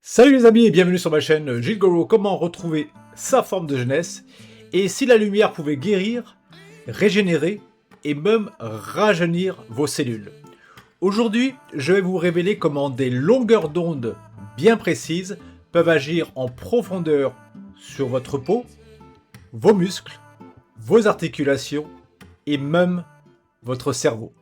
Salut les amis et bienvenue sur ma chaîne Gilles Goro, comment retrouver sa forme de jeunesse et si la lumière pouvait guérir, régénérer et même rajeunir vos cellules. Aujourd'hui, je vais vous révéler comment des longueurs d'onde bien précises peuvent agir en profondeur sur votre peau, vos muscles, vos articulations et même votre cerveau.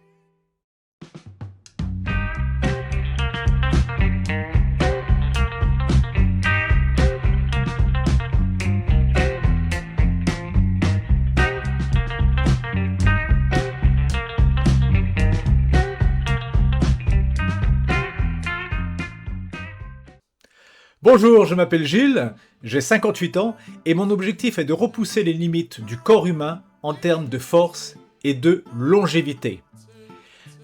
Bonjour, je m'appelle Gilles, j'ai 58 ans et mon objectif est de repousser les limites du corps humain en termes de force et de longévité.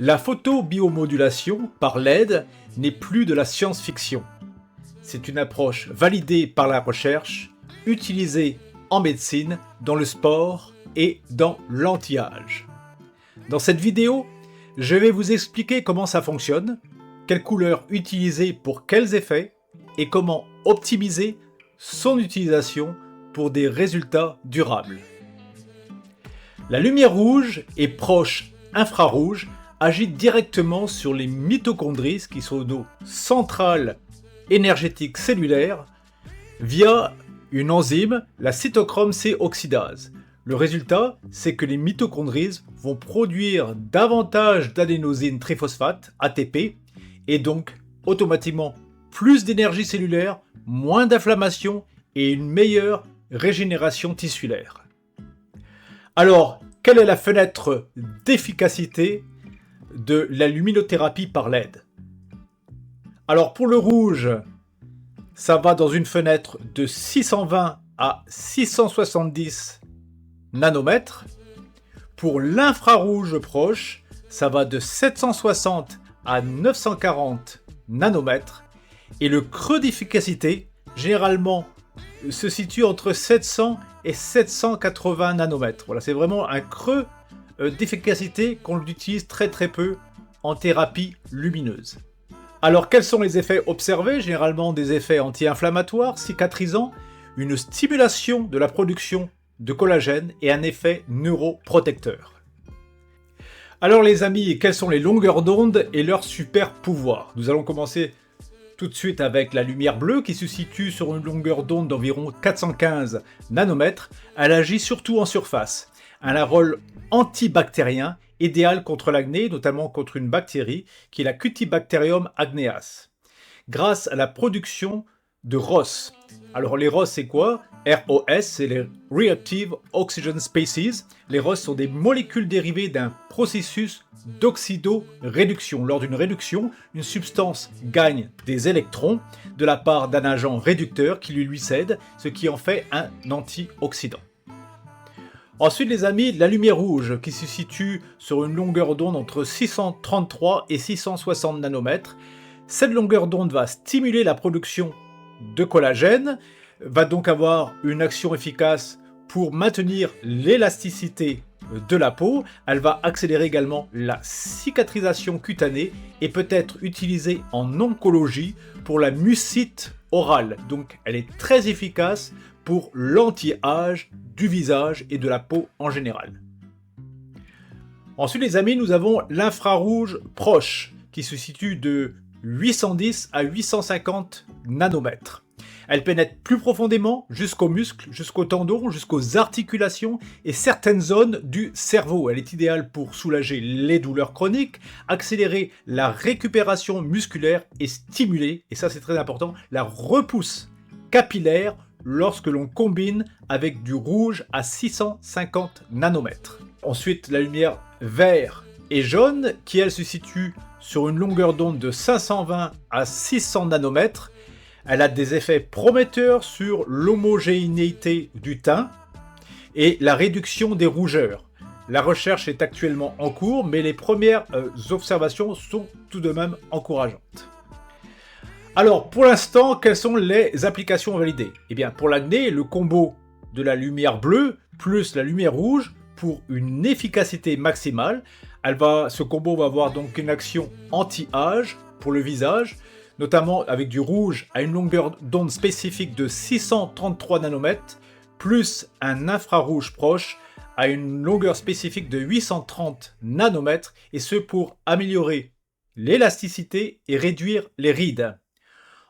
La photobiomodulation par LED n'est plus de la science-fiction. C'est une approche validée par la recherche, utilisée en médecine, dans le sport et dans l'anti-âge. Dans cette vidéo, je vais vous expliquer comment ça fonctionne, quelles couleurs utiliser pour quels effets, et comment optimiser son utilisation pour des résultats durables. La lumière rouge et proche infrarouge agit directement sur les mitochondries, qui sont nos centrales énergétiques cellulaires, via une enzyme, la cytochrome C oxydase. Le résultat, c'est que les mitochondries vont produire davantage d'adénosine triphosphate, ATP, et donc automatiquement plus d'énergie cellulaire, moins d'inflammation et une meilleure régénération tissulaire. Alors, quelle est la fenêtre d'efficacité de la luminothérapie par LED? Alors pour le rouge, ça va dans une fenêtre de 620 à 670 nanomètres. Pour l'infrarouge proche, ça va de 760 à 940 nanomètres. Et le creux d'efficacité, généralement, se situe entre 700 et 780 nanomètres. Voilà, c'est vraiment un creux d'efficacité qu'on utilise très peu en thérapie lumineuse. Alors, quels sont les effets observés? Généralement des effets anti-inflammatoires, cicatrisants, une stimulation de la production de collagène et un effet neuroprotecteur. Alors les amis, quelles sont les longueurs d'onde et leurs super pouvoirs? Nous allons commencer tout de suite avec la lumière bleue qui se situe sur une longueur d'onde d'environ 415 nanomètres. Elle agit surtout en surface. Elle a un rôle antibactérien idéal contre l'acné, notamment contre une bactérie qui est la Cutibacterium agneas, grâce à la production de ROS. Alors les ROS c'est quoi? ROS, c'est les Reactive Oxygen Species. Les ROS sont des molécules dérivées d'un processus d'oxydoréduction. Lors d'une réduction, une substance gagne des électrons de la part d'un agent réducteur qui lui cède, ce qui en fait un antioxydant. Ensuite les amis, la lumière rouge qui se situe sur une longueur d'onde entre 633 et 660 nanomètres. Cette longueur d'onde va stimuler la production de collagène, va donc avoir une action efficace pour maintenir l'élasticité de la peau. Elle va accélérer également la cicatrisation cutanée et peut être utilisée en oncologie pour la mucite orale. Donc elle est très efficace pour l'anti-âge du visage et de la peau en général. Ensuite les amis, nous avons l'infrarouge proche qui se situe de 810 à 850 nanomètres. Elle pénètre plus profondément jusqu'aux muscles, jusqu'aux tendons, jusqu'aux articulations et certaines zones du cerveau. Elle est idéale pour soulager les douleurs chroniques, accélérer la récupération musculaire et stimuler, et ça c'est très important, la repousse capillaire lorsque l'on combine avec du rouge à 650 nanomètres. Ensuite, la lumière vert et jaune qui elle se situe sur une longueur d'onde de 520 à 600 nanomètres. Elle a des effets prometteurs sur l'homogénéité du teint et la réduction des rougeurs. La recherche est actuellement en cours, mais les premières observations sont tout de même encourageantes. Alors, pour l'instant, quelles sont les applications validées? Eh bien, pour l'acné, le combo de la lumière bleue plus la lumière rouge pour une efficacité maximale. Ce combo va avoir donc une action anti-âge pour le visage, notamment avec du rouge à une longueur d'onde spécifique de 633 nanomètres, plus un infrarouge proche à une longueur spécifique de 830 nanomètres, et ce pour améliorer l'élasticité et réduire les rides.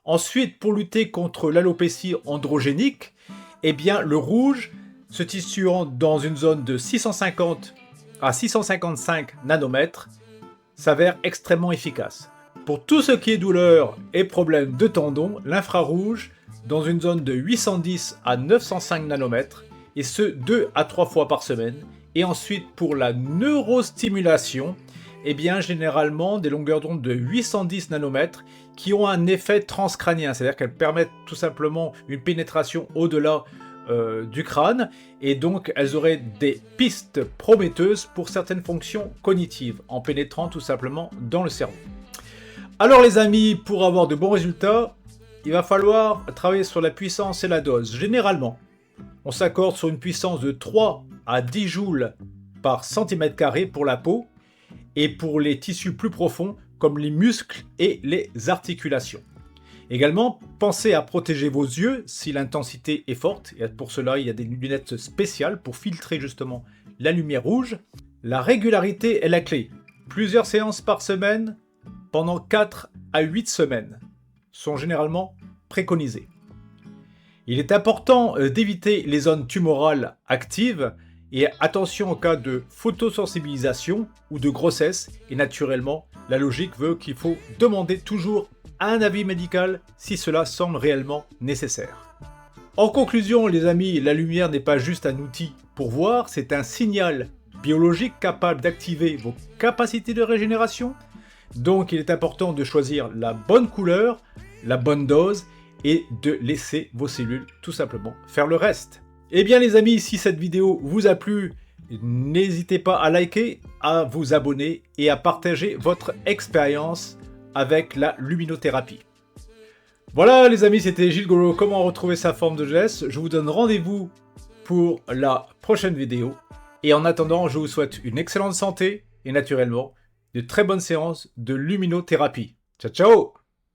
Ensuite, pour lutter contre l'alopécie androgénique, eh bien, le rouge, se situant dans une zone de 650 à 655 nanomètres, s'avère extrêmement efficace. Pour tout ce qui est douleur et problème de tendons, l'infrarouge, dans une zone de 810 à 905 nanomètres, et ce 2 à 3 fois par semaine. Et ensuite, pour la neurostimulation, eh bien, généralement des longueurs d'onde de 810 nanomètres qui ont un effet transcrânien, c'est-à-dire qu'elles permettent tout simplement une pénétration au-delà du crâne, et donc elles auraient des pistes prometteuses pour certaines fonctions cognitives, en pénétrant tout simplement dans le cerveau. Alors les amis, pour avoir de bons résultats, il va falloir travailler sur la puissance et la dose. Généralement, on s'accorde sur une puissance de 3 à 10 joules par centimètre carré pour la peau, et pour les tissus plus profonds comme les muscles et les articulations. Également, pensez à protéger vos yeux si l'intensité est forte, et pour cela il y a des lunettes spéciales pour filtrer justement la lumière rouge. La régularité est la clé. Plusieurs séances par semaine pendant 4 à 8 semaines sont généralement préconisées. Il est important d'éviter les zones tumorales actives, et attention en cas de photosensibilisation ou de grossesse, et naturellement, la logique veut qu'il faut demander toujours un avis médical si cela semble réellement nécessaire. En conclusion, les amis, la lumière n'est pas juste un outil pour voir, c'est un signal biologique capable d'activer vos capacités de régénération. Donc il est important de choisir la bonne couleur, la bonne dose, et de laisser vos cellules tout simplement faire le reste. Eh bien les amis, si cette vidéo vous a plu, n'hésitez pas à liker, à vous abonner et à partager votre expérience avec la luminothérapie. Voilà les amis, c'était Gilles Golo, comment retrouver sa forme de jeunesse. Je vous donne rendez-vous pour la prochaine vidéo. Et en attendant, je vous souhaite une excellente santé et naturellement de très bonnes séances de luminothérapie. Ciao ciao!